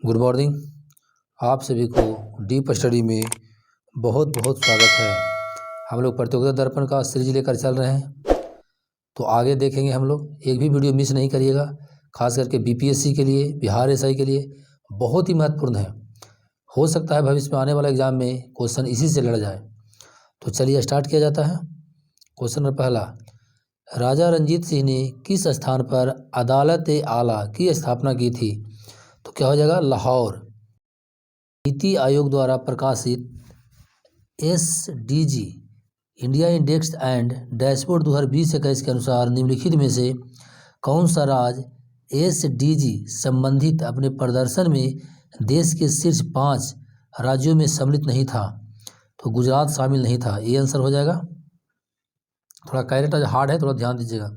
Good morning. आप सभी को डीप स्टडी में बहुत बहुत स्वागत है। हम लोग प्रतियोगिता दर्पण का सीरीज लेकर चल रहे हैं, तो आगे देखेंगे। हम लोग एक भी वीडियो मिस नहीं करिएगा, खास करके बीपीएससी के लिए, बिहार एसआई के लिए बहुत ही महत्वपूर्ण है। हो सकता है भविष्य में आने वाले एग्जाम में क्वेश्चन इसी से लड़ जाए। तो चलिए स्टार्ट किया जाता है। क्वेश्चन नंबर पहला, राजा रंजीत सिंह ने किस स्थान पर अदालत ए आला की स्थापना की थी? तो क्या हो जाएगा? लाहौर। नीति आयोग द्वारा प्रकाशित SDG India index and dashboard 2020-21 के अनुसार निम्नलिखित में से कौन सा राज्य एसडीजी संबंधित अपने प्रदर्शन में देश के शीर्ष 5 राज्यों में सम्मिलित नहीं था? तो गुजरात शामिल नहीं था। ये आंसर हो जाएगा। थोड़ा कैरेक्टर हार्ड है, थोड़ा ध्यान दीजिएगा।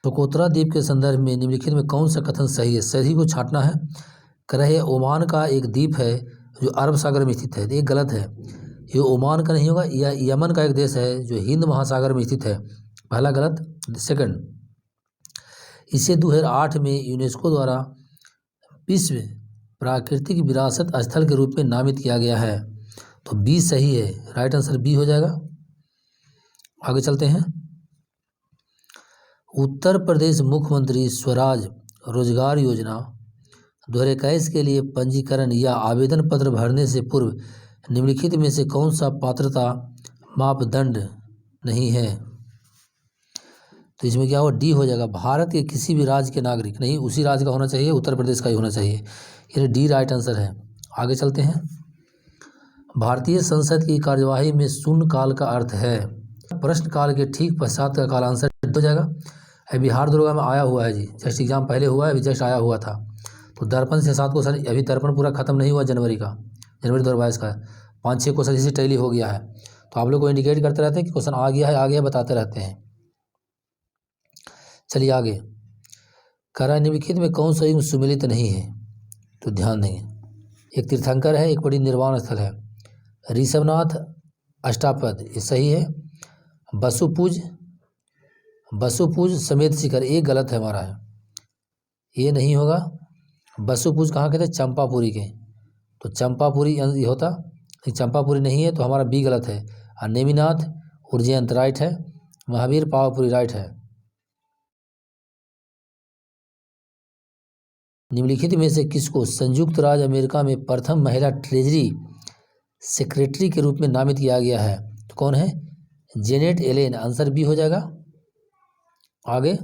चकोतरा द्वीप के संदर्भ में निम्नलिखित में कौन सा कथन सही है? सही को छांटना है। कह ओमान का एक द्वीप है जो अरब सागर में स्थित है। ये गलत है, ये ओमान का नहीं होगा। यह यमन का एक देश है जो हिंद महासागर में स्थित है। पहला गलत। सेकंड, इसे 2008 में यूनेस्को द्वारा विश्व प्राकृतिक विरासत स्थल के रूप में नामित किया गया है। तो बी सही है, राइट आंसर बी हो जाएगा। आगे चलते हैं। उत्तर प्रदेश मुख्यमंत्री स्वराज रोजगार योजना 2021 के लिए पंजीकरण या आवेदन पत्र भरने से पूर्व निम्नलिखित में से कौन सा पात्रता मापदंड नहीं है? तो इसमें क्या होगा? डी हो जाएगा। भारत के किसी भी राज्य के नागरिक नहीं, उसी राज्य का होना चाहिए, उत्तर प्रदेश का ही होना चाहिए। यानी डी राइट आंसर है। आगे चलते हैं। भारतीय संसद की कार्यवाही में शून्यकाल का अर्थ है? प्रश्नकाल के ठीक पश्चात का काल। आंसर हो जाएगा। बिहार दरोगा में आया हुआ है जी, जस्ट एग्जाम पहले हुआ है, अभी जस्ट आया हुआ था। तो दर्पण से 7 क्वेश्चन, अभी दर्पण पूरा खत्म नहीं हुआ जनवरी 2022 का 5-6 क्वेश्चन इसी टैली हो गया है। तो आप लोग को इंडिकेट करते रहते हैं कि क्वेश्चन आ गया है, बताते रहते हैं। चलिए आगे। करा निम्नलिखित में कौन सा युग सुमेलित नहीं है? तो ध्यान देंगे। एक तीर्थंकर है, एक बड़ी निर्वाण स्थल है। ऋषभनाथ अष्टापद, ये सही है। वसुपूज समेत शिखर, ये गलत है हमारा है, ये नहीं होगा। वसुपूज कहाँ के थे? चंपापुरी के। तो चंपापुरी ये होता, चंपापुरी नहीं है, तो हमारा बी गलत है। और नेमिनाथ उज्जैन राइट है। महावीर पावापुरी राइट है। निम्नलिखित में से किसको संयुक्त राज्य अमेरिका में प्रथम महिला ट्रेजरी सेक्रेटरी के रूप में नामित किया गया है? तो कौन है? Janet Allen. आंसर बी हो जाएगा। आगे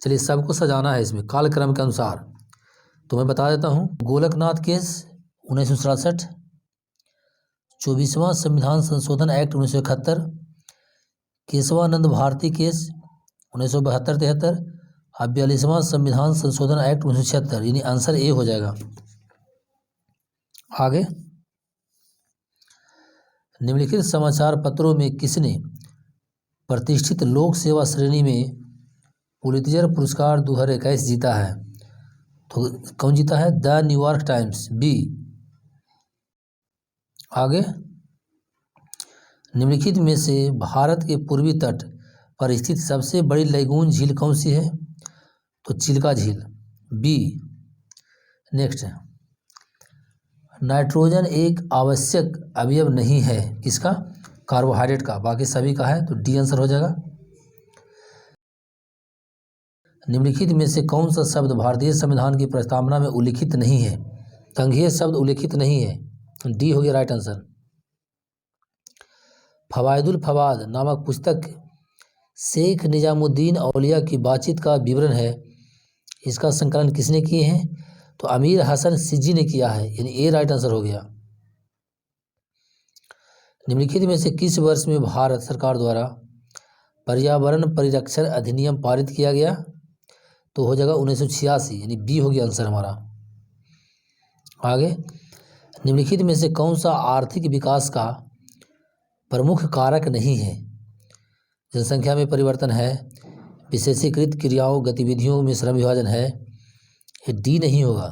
चलिए, सबको सजाना है इसमें कालक्रम के अनुसार। तो मैं बता देता हूँ। गोलकनाथ केस 1967, 24वां संविधान संशोधन एक्ट 1971, केशवानंद भारती केस 1972-73 और 42वां संविधान संशोधन एक्ट 1976। यानी आंसर ए हो जाएगा। आगे, निम्नलिखित समाचार पत्रों में किसने प्रतिष्ठित लोक सेवा श्रेणी में पुलित्जर पुरस्कार 2021 जीता है? तो कौन जीता है? The New York Times, B. आगे, निम्नलिखित में से भारत के पूर्वी तट पर स्थित सबसे बड़ी लैगून झील कौन सी है? तो चिल्का झील, बी। नेक्स्ट, नाइट्रोजन एक आवश्यक अवयव नहीं है, किसका? कार्बोहाइड्रेट का, बाकी सभी का है। तो डी आंसर हो जाएगा। निम्नलिखित में से कौन सा शब्द भारतीय संविधान की प्रस्तावना में उल्लिखित नहीं है? संघीय शब्द उल्लिखित नहीं है। डी हो गया राइट आंसर। फवायदुल फवाद नामक पुस्तक शेख निजामुद्दीन औलिया की बातचीत का विवरण है। इसका संकलन किसने किए हैं? तो अमीर हसन सिज्जी ने किया है। यानी ए राइट आंसर हो गया। निम्नलिखित में से किस वर्ष में भारत सरकार द्वारा पर्यावरण परिरक्षण अधिनियम पारित किया गया? तो हो जाएगा 1986। यानी बी हो गया आंसर हमारा। आगे, निम्नलिखित में से कौन सा आर्थिक विकास का प्रमुख कारक नहीं है? जनसंख्या में परिवर्तन है, विशेषीकृत क्रियाओं गतिविधियों में श्रम विभाजन है। ये डी नहीं होगा।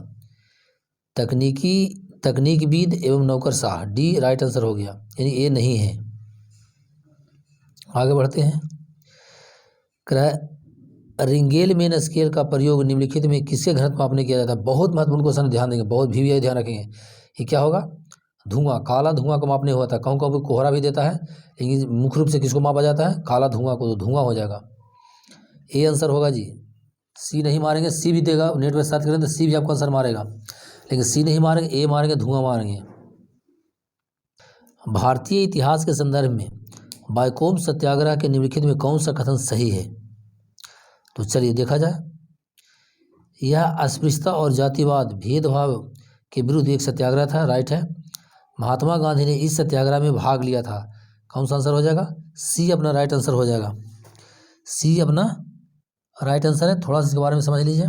तकनीकविद एवं नौकरशाह, डी राइट आंसर हो गया। यानी ए नहीं है। आगे बढ़ते हैं। रिंगेलमेन स्केल का प्रयोग निम्नलिखित में किसके घनत्व मापने किया जाता है? बहुत महत्वपूर्ण क्वेश्चन, ध्यान देंगे, बहुत भी ध्यान रखेंगे। ये क्या होगा? धुआं, काला धुआं को मापने हुआ था। कहूँ कहूँ कोहरा भी देता है, लेकिन मुख्य रूप से किसको मापा जाता है? काला धुआं को। तो धुआं हो जाएगा, ए आंसर होगा जी। सी नहीं मारेंगे, सी भी देगा, नेट पर सर्च करें तो सी भी आपको आंसर मारेगा, लेकिन सी नहीं मारेंगे, ए मारेंगे, धुआं मारेंगे। भारतीय इतिहास के संदर्भ में बायकोम सत्याग्रह के निम्नलिखित में कौन सा कथन सही है? तो चलिए देखा जाए। यह अस्पृश्यता और जातिवाद भेदभाव के विरुद्ध एक सत्याग्रह था, राइट है। महात्मा गांधी ने इस सत्याग्रह में भाग लिया था। कौन सा आंसर हो जाएगा? सी अपना राइट आंसर हो जाएगा। सी अपना राइट आंसर है। थोड़ा सा इसके बारे में समझ लीजिए।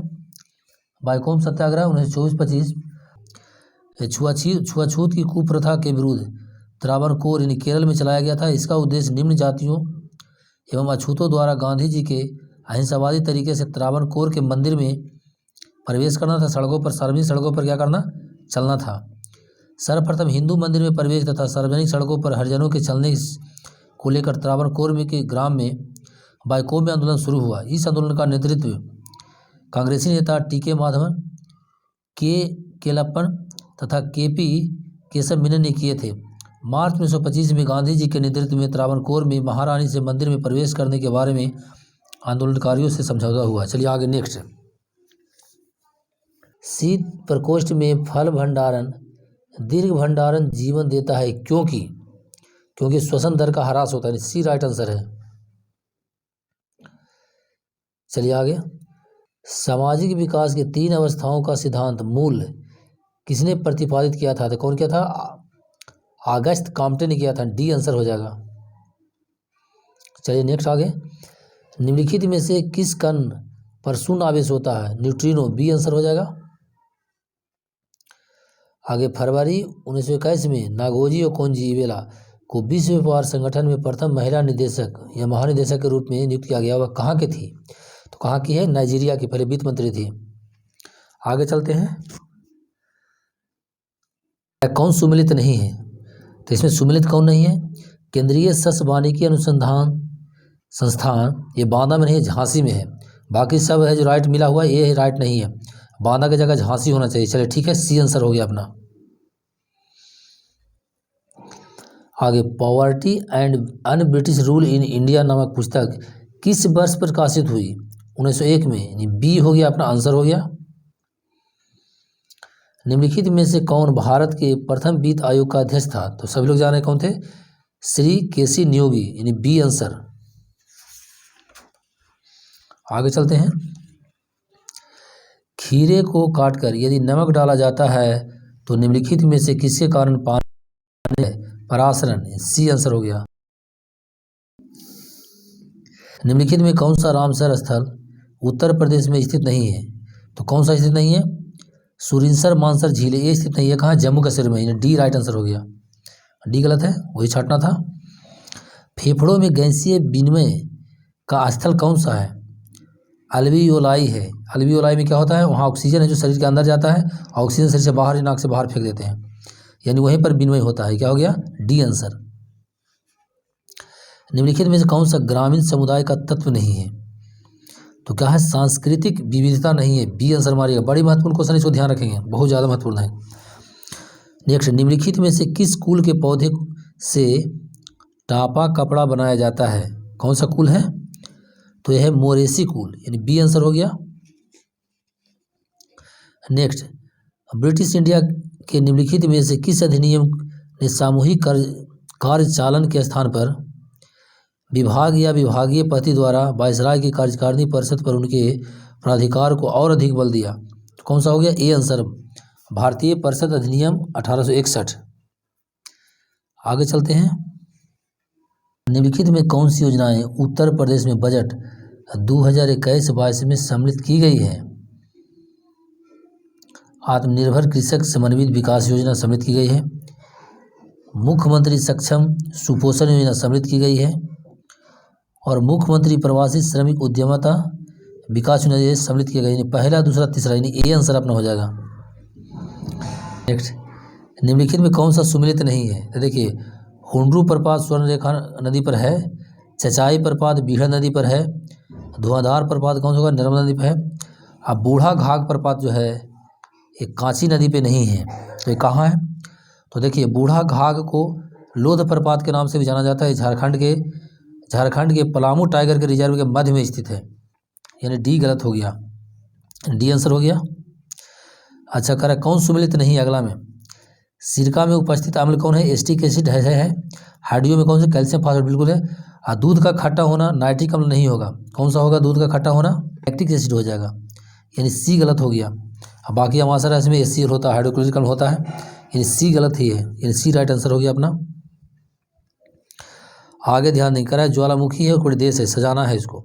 बायकोम सत्याग्रह 1924-25 छुआछूत की कुप्रथा के विरुद्ध त्रावणकोर यानी केरल में चलाया गया था। इसका उद्देश्य निम्न जातियों एवं अछूतों द्वारा गांधी जी के अहिंसावादी तरीके से त्रावणकोर के मंदिर में प्रवेश करना था। सड़कों पर, सार्वजनिक सड़कों पर क्या करना? चलना था। सर्वप्रथम हिंदू मंदिर में प्रवेश तथा सार्वजनिक सड़कों पर हरिजनों के चलने को लेकर त्रावणकोर में के ग्राम में बायकोम में आंदोलन शुरू हुआ। इस आंदोलन का नेतृत्व कांग्रेसी नेता टी.के. माधवन, के केलप्पन तथा के.पी. केशव मेनन ने किए थे। मार्च 1925 में गांधी जी के नेतृत्व में त्रावणकोर में महारानी से मंदिर में प्रवेश करने के बारे में आंदोलनकारियों से समझौता हुआ। चलिए आगे नेक्स्ट। शीत प्रकोष्ठ में फल भंडारण दीर्घ भंडारण जीवन देता है, क्योंकि श्वसन दर का ह्रास होता है। सी राइट आंसर है। चलिए आगे। सामाजिक विकास के 3 अवस्थाओं का सिद्धांत मूल किसने प्रतिपादित किया था? तो कौन किया था? ऑगस्ट कॉम्टे ने किया था। डी आंसर हो जाएगा। चलिए नेक्स्ट आगे। निम्नलिखित में से किस कण पर शून्य आवेश होता है? न्यूट्रिनो। बी आंसर हो जाएगा। आगे, फरवरी 1921 में नागोजी ओकोंजी-इवेला को विश्व व्यापार संगठन में प्रथम महिला निदेशक या महानिदेशक के रूप में नियुक्त किया गया। वह कहाँ की थी? तो कहाँ की है? नाइजीरिया की। पहले वित्त मंत्री थी। आगे चलते हैं। कौन सुमेलित नहीं है? तो इसमें सुमेलित कौन नहीं है? केंद्रीय सस्य वानिकी अनुसंधान संस्थान, ये बांदा में नहीं है, झांसी में है। बाकी सब है जो राइट मिला हुआ, ये राइट नहीं है। बांदा की जगह झांसी होना चाहिए। चलिए ठीक है, सी आंसर हो गया अपना। आगे, poverty and un British rule in India नामक पुस्तक किस वर्ष प्रकाशित हुई? 1901 में, यानी बी हो गया अपना, आंसर हो गया। निम्नलिखित में से कौन भारत के प्रथम वित्त आयोग का अध्यक्ष था? तो सभी लोग जान रहे कौन थे? श्री के.सी. नियोगी, यानी बी आंसर। आगे चलते हैं। खीरे को काटकर यदि नमक डाला जाता है तो निम्नलिखित में से किसके कारण पानी परासरण? सी आंसर हो गया। निम्नलिखित में कौन सा रामसर स्थल उत्तर प्रदेश में स्थित नहीं है? तो कौन सा स्थित नहीं है? सुरिनसर मानसर झील, ये स्थित नहीं है। कहाँ? जम्मू कश्मीर में। डी राइट आंसर हो गया। डी गलत है, वही छाटना था। फेफड़ों में गैसीय विनिमय का स्थल कौन सा है? अल्वियोलाई है। अल्वियोलाई में क्या होता है? वहाँ ऑक्सीजन है जो शरीर के अंदर जाता है, ऑक्सीजन शरीर से बाहर, नाक से बाहर फेंक देते हैं, यानी वहीं पर विनिमय होता है। क्या हो गया? D answer. निम्नलिखित में से कौन सा ग्रामीण समुदाय का तत्व नहीं है? तो क्या है? सांस्कृतिक विविधता नहीं है। बी आंसर मारिएगा। बड़ी महत्वपूर्ण क्वेश्चन, इसको ध्यान रखेंगे, बहुत ज़्यादा महत्वपूर्ण है। नेक्स्ट, निम्नलिखित में से किस कुल के पौधे से टापा कपड़ा बनाया जाता है? कौन सा कुल है? तो यह है मोरेसी कुल, यानी बी आंसर हो गया। नेक्स्ट, ब्रिटिश इंडिया के निम्नलिखित में से किस अधिनियम ने सामूहिक कार्यचालन के स्थान पर विभाग या विभागीय पति द्वारा वायसराय की कार्यकारिणी परिषद पर उनके प्राधिकार को और अधिक बल दिया? तो कौन सा हो गया? ए आंसर, भारतीय परिषद अधिनियम 1861। आगे चलते हैं। निम्नलिखित में कौन सी योजनाएं उत्तर प्रदेश में बजट 2021-22 में सम्मिलित की गई है? आत्मनिर्भर कृषक समन्वित विकास योजना सम्मिलित की गई है। मुख्यमंत्री सक्षम सुपोषण योजना सम्मिलित की गई है और मुख्यमंत्री प्रवासी श्रमिक उद्यमता विकास योजना सम्मिलित की गई है। पहला, दूसरा, तीसरा, यानी ए आंसर अपना हो जाएगा। नेक्स्ट, निम्नलिखित में कौन सा सुमेलित नहीं है? तो देखिए, हुंड्रू प्रपात स्वर्णरेखा नदी पर है, चचाई प्रपात बीहड़ नदी पर है, धुआंधार प्रपात कौन सा होगा, नर्मदा नदी पे है। अब बूढ़ा घाघ प्रपात जो है ये कांची नदी पे नहीं है, तो ये कहाँ है, तो देखिए बूढ़ा घाघ को लोध प्रपात के नाम से भी जाना जाता है। झारखंड के पलामू टाइगर के रिजर्व के मध्य में स्थित है, यानी डी गलत हो गया, डी आंसर हो गया। अच्छा कह रहा है कौन सुमेलित नहीं है अगला में, सिरका में उपस्थित अम्ल कौन है, एसिटिक एसिड है। हाइड्रो में कौन सा, कैल्शियम फास्फेट बिल्कुल है। और दूध का खट्टा होना नाइट्रिक अम्ल नहीं होगा, कौन सा होगा दूध का खट्टा होना, लैक्टिक एसिड हो जाएगा, यानी सी गलत हो गया। अब बाकी अमाशय राशि में एसिड होता है, हाइड्रोक्लोरिक अम्ल होता है, यानी सी गलत ही है, यानी सी राइट आंसर हो गया अपना। आगे ध्यान नहीं करा है, ज्वालामुखी है और कोई देश है, सजाना है इसको।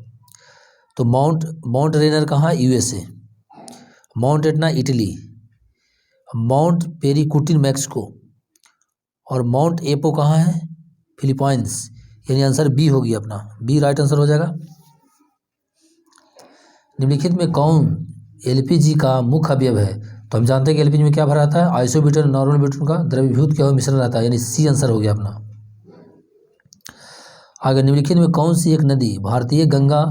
तो माउंट रेनर कहाँ है, USA. Mount Etna Italy, mount Paricutin Mexico, और माउंट एपो कहाँ है, फिलीपाइंस, यानी आंसर बी हो गया अपना, बी राइट आंसर हो जाएगा। निम्नलिखित में कौन एलपीजी का मुख्य अवयव है, तो हम जानते हैं कि एलपीजी में क्या भरा रहता है, आइसोब्यूटेन नॉर्मल ब्यूटेन का द्रवीभूत क्या हो मिश्रण रहता है, यानी सी आंसर हो गया अपना। आगे निम्नलिखित में कौन सी एक नदी भारतीय गंगा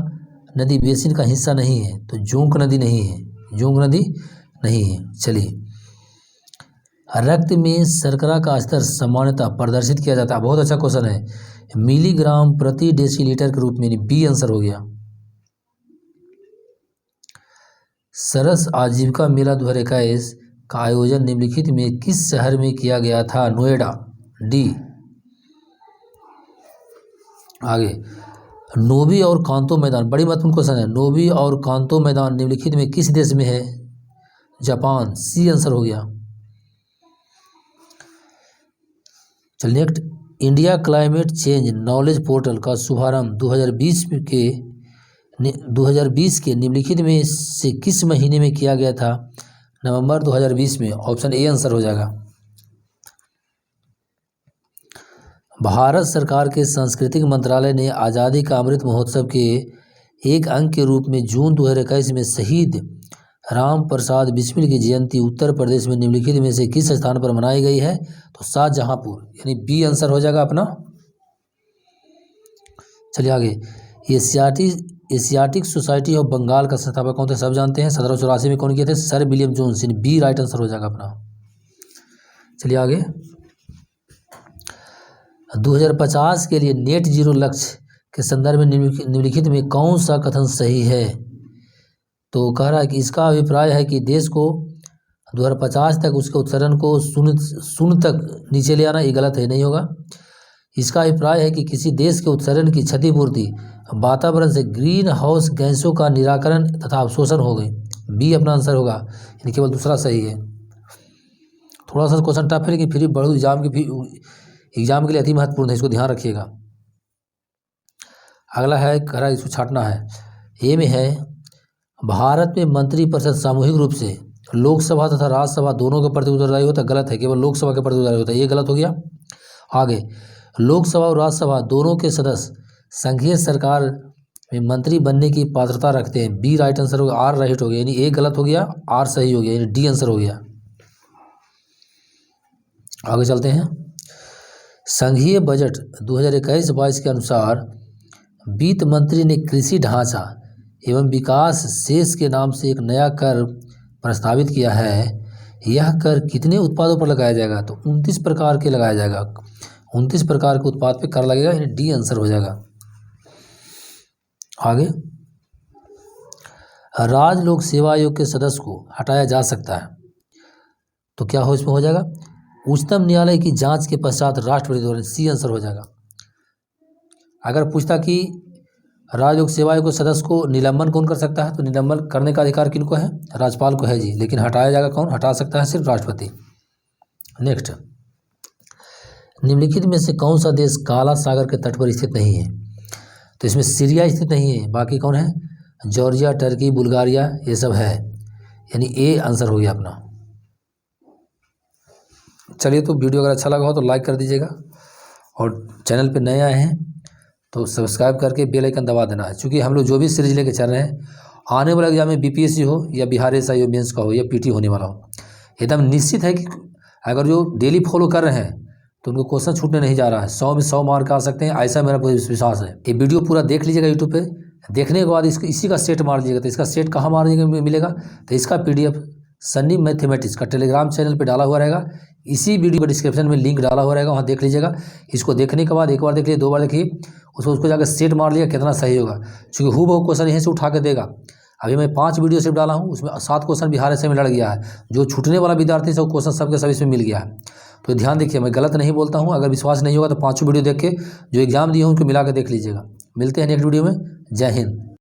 नदी बेसिन का हिस्सा नहीं है, तो जोंक नदी नहीं है, जोंक नदी नहीं है। चलिए रक्त में शर्करा का स्तर सामान्यतः प्रदर्शित किया जाता है, बहुत अच्छा क्वेश्चन है, मिलीग्राम प्रति डेसीलीटर के रूप में, बी आंसर हो गया। सरस आजीविका मेला 2021 का आयोजन निम्नलिखित में किस शहर में किया गया था, नोएडा, डी। आगे नोबी और कांतो मैदान, बड़ी महत्वपूर्ण क्वेश्चन है, नोबी और कांतो मैदान निम्नलिखित में किस देश में है, जापान, सी आंसर हो गया। चलिए next, India climate change knowledge portal का शुभारंभ 2020 के निम्नलिखित में से किस महीने में किया गया था, नवंबर 2020 में, ऑप्शन ए आंसर हो जाएगा। भारत सरकार के सांस्कृतिक मंत्रालय ने आज़ादी का अमृत महोत्सव के एक अंग के रूप में जून 2021 में शहीद राम प्रसाद बिस्मिल की जयंती उत्तर प्रदेश में निम्नलिखित में से किस स्थान पर मनाई गई है, तो शाहजहांपुर, यानी बी आंसर हो जाएगा अपना। चलिए आगे, एशियाटिक सोसाइटी ऑफ बंगाल का संस्थापक कौन थे, सब जानते हैं, 1784 में कौन किए थे, सर विलियम जोन्स, यानी बी राइट आंसर हो जाएगा अपना। चलिए आगे, 2050 के लिए नेट जीरो लक्ष्य के संदर्भ में निम्नलिखित में कौन सा कथन सही है, तो कह रहा है कि इसका अभिप्राय है कि देश को 2050 तक उसके उत्सर्जन को शून्य तक नीचे ले आना, ये गलत है, नहीं होगा। इसका अभिप्राय है कि किसी देश के उत्सर्जन की क्षतिपूर्ति वातावरण से ग्रीन हाउस गैसों का निराकरण तथा अवशोषण हो गई, बी अपना आंसर होगा, यानी केवल दूसरा सही है। थोड़ा सा क्वेश्चन टफ है, लेकिन फिर भी बड़े एग्जाम के लिए अति महत्वपूर्ण है, इसको ध्यान रखिएगा। अगला है, कह रहा है इसको छाटना है, ए में है, भारत में मंत्रिपरिषद सामूहिक रूप से लोकसभा तथा राज्यसभा दोनों के प्रति उत्तरदायी होता है, गलत है, केवल लोकसभा के प्रति उत्तरदायी होता है, ये गलत हो गया। आगे, लोकसभा और राज्यसभा दोनों के सदस्य संघीय सरकार में मंत्री बनने की पात्रता रखते हैं, बी राइट आंसर हो गया, आर राइट हो गया, यानी ए गलत हो गया, आर सही हो गया, यानी डी आंसर हो गया। आगे चलते हैं, संघीय बजट 2021-22 के अनुसार वित्त मंत्री ने कृषि ढांचा एवं विकास शेष के नाम से एक नया कर प्रस्तावित किया है। यह कर कितने उत्पादों पर लगाया जाएगा, तो 29 प्रकार के लगाया जाएगा, 29 प्रकार के उत्पाद पे कर लगेगा, यानी डी आंसर हो जाएगा। आगे, राज्य लोक सेवा आयोग के सदस्य को हटाया जा सकता है, तो क्या हो इसमें हो जाएगा, उच्चतम न्यायालय की जांच के पश्चात राष्ट्रपति द्वारा, सी आंसर हो जाएगा। अगर पूछता कि राज्य लोक सेवा आयोग के सदस्य को निलंबन कौन कर सकता है, तो निलंबन करने का अधिकार किनको है, राज्यपाल को है जी, लेकिन हटाया जाएगा कौन, हटा सकता है सिर्फ राष्ट्रपति। नेक्स्ट, निम्नलिखित में से कौन सा देश काला सागर के तट पर स्थित नहीं है, तो इसमें सीरिया स्थित नहीं है, बाकी कौन है, जॉर्जिया, टर्की, बुल्गारिया, ये सब है, यानी ए आंसर हो गया अपना। चलिए, तो वीडियो अगर अच्छा लगा हो तो लाइक कर दीजिएगा, और चैनल पे नए आए हैं तो सब्सक्राइब करके बेल आइकन दबा देना है, क्योंकि हम लोग जो भी सीरीज लेके चल रहे हैं, आने वाला एग्जाम में बीपीएससी हो या बिहार एसआई हो, मेंस का हो या पीटी होने वाला हो, एकदम निश्चित है कि अगर जो डेली फॉलो कर रहे हैं तो उनको क्वेश्चन छूटने नहीं जा रहा है, 100 में 100 मार्क आ सकते हैं, ऐसा मेरा विश्वास है। ये वीडियो पूरा देख लीजिएगा यूट्यूब पे, देखने के बाद इसी का सेट मार लीजिएगा। तो इसका सेट कहाँ मारने मिलेगा, तो इसका PDF सन्नी मैथमेटिक्स का टेलीग्राम चैनल पे डाला हुआ रहेगा। इसी वीडियो का डिस्क्रिप्शन में लिंक डाला हुआ रहेगा, वहाँ देख लीजिएगा। इसको देखने के बाद एक बार देखिए, 2 बार देखिए, उसको जाकर सेट मार लिया, कितना सही होगा। क्योंकि हूबहू क्वेश्चन यहीं से उठा के देगा। अभी मैं 5 वीडियो सिर्फ डाला हूँ, उसमें 7 क्वेश्चन बिहार ऐसे में लड़ गया है। जो छूटने वाला विद्यार्थी सब क्वेश्चन सबके सब इसमें मिल गया है। तो ध्यान देखिए, मैं गलत नहीं बोलता हूँ। अगर विश्वास नहीं होगा तो 5 वीडियो देख के जो एग्जाम दिए हैं उनको मिला के देख लीजिएगा। मिलते हैं नेक्स्ट वीडियो में। जय हिंद।